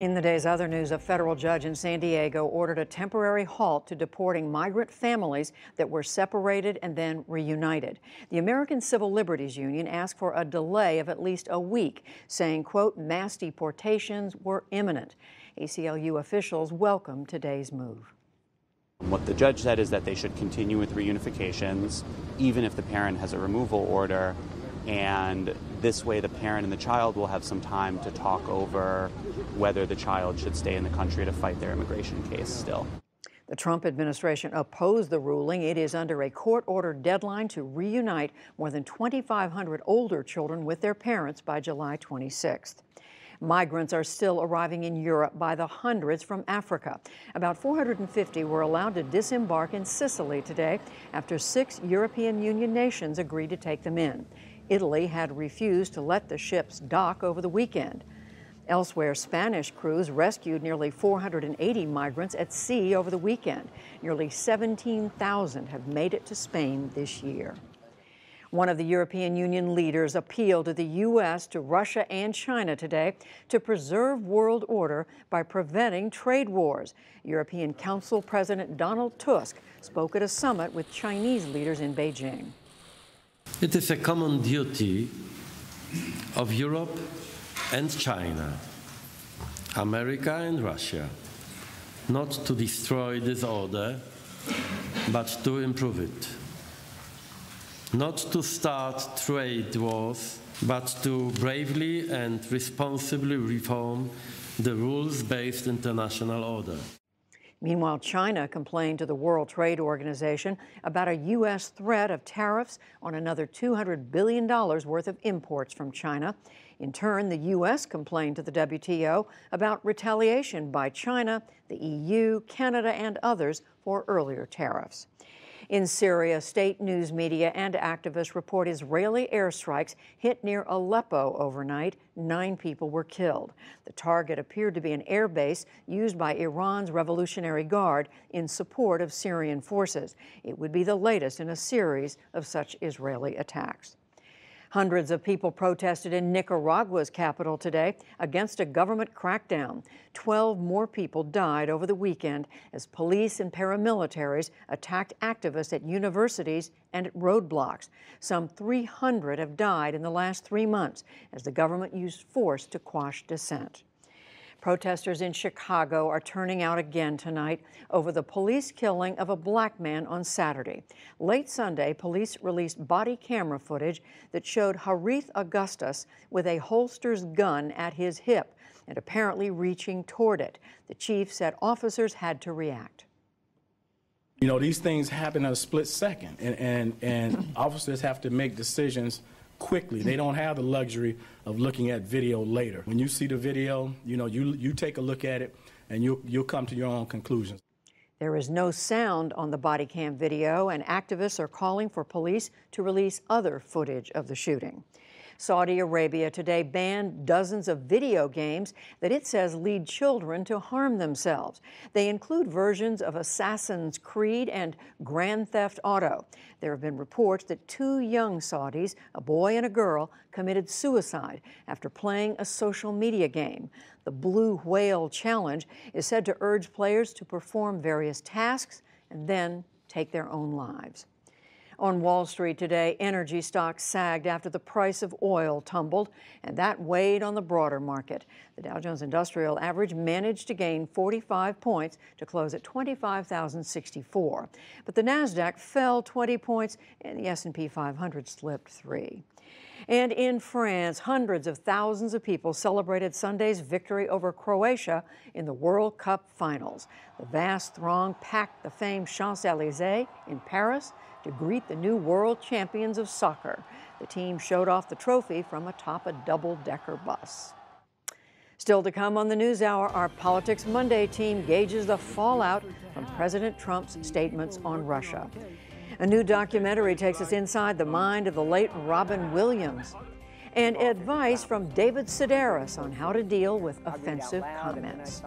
In the day's other news, a federal judge in San Diego ordered a temporary halt to deporting migrant families that were separated and then reunited. The American Civil Liberties Union asked for a delay of at least a week, saying, quote, mass deportations were imminent. ACLU officials welcomed today's move. What the judge said is that they should continue with reunifications, even if the parent has a removal order. And this way, the parent and the child will have some time to talk over whether the child should stay in the country to fight their immigration case still. The Trump administration opposed the ruling. It is under a court-ordered deadline to reunite more than 2,500 older children with their parents by July 26th. Migrants are still arriving in Europe by the hundreds from Africa. About 450 were allowed to disembark in Sicily today after 6 European Union nations agreed to take them in. Italy had refused to let the ships dock over the weekend. Elsewhere, Spanish crews rescued nearly 480 migrants at sea over the weekend. Nearly 17,000 have made it to Spain this year. One of the European Union leaders appealed to the U.S., to Russia and China today to preserve world order by preventing trade wars. European Council President Donald Tusk spoke at a summit with Chinese leaders in Beijing. It is a common duty of Europe and China, America and Russia, not to destroy this order, but to improve it. Not to start trade wars, but to bravely and responsibly reform the rules-based international order. Meanwhile, China complained to the World Trade Organization about a U.S. threat of tariffs on another $200 billion worth of imports from China. In turn, the U.S. complained to the WTO about retaliation by China, the EU, Canada, and others for earlier tariffs. In Syria, state news media and activists report Israeli airstrikes hit near Aleppo overnight. 9 people were killed. The target appeared to be an air base used by Iran's Revolutionary Guard in support of Syrian forces. It would be the latest in a series of such Israeli attacks. Hundreds of people protested in Nicaragua's capital today against a government crackdown. 12 more people died over the weekend as police and paramilitaries attacked activists at universities and at roadblocks. Some 300 have died in the last 3 months as the government used force to quash dissent. Protesters in Chicago are turning out again tonight over the police killing of a black man on Saturday. Late Sunday, police released body camera footage that showed Harith Augustus with a holster's gun at his hip and apparently reaching toward it. The chief said officers had to react. You know, these things happen in a split second, and officers have to make decisions quickly. They don't have the luxury of looking at video later. When you see the video, you know, you take a look at it and you'll come to your own conclusions. There is no sound on the body cam video, and activists are calling for police to release other footage of the shooting. Saudi Arabia today banned dozens of video games that it says lead children to harm themselves. They include versions of Assassin's Creed and Grand Theft Auto. There have been reports that 2 young Saudis, a boy and a girl, committed suicide after playing a social media game. The Blue Whale Challenge is said to urge players to perform various tasks and then take their own lives. On Wall Street today, energy stocks sagged after the price of oil tumbled, and that weighed on the broader market. The Dow Jones Industrial Average managed to gain 45 points to close at 25,064. But the Nasdaq fell 20 points, and the S&P 500 slipped 3. And in France, hundreds of thousands of people celebrated Sunday's victory over Croatia in the World Cup finals. The vast throng packed the famed Champs-Élysées in Paris to greet the new world champions of soccer. The team showed off the trophy from atop a double-decker bus. Still to come on the NewsHour, our Politics Monday team gauges the fallout from President Trump's statements on Russia. A new documentary takes us inside the mind of the late Robin Williams. And advice from David Sedaris on how to deal with offensive comments.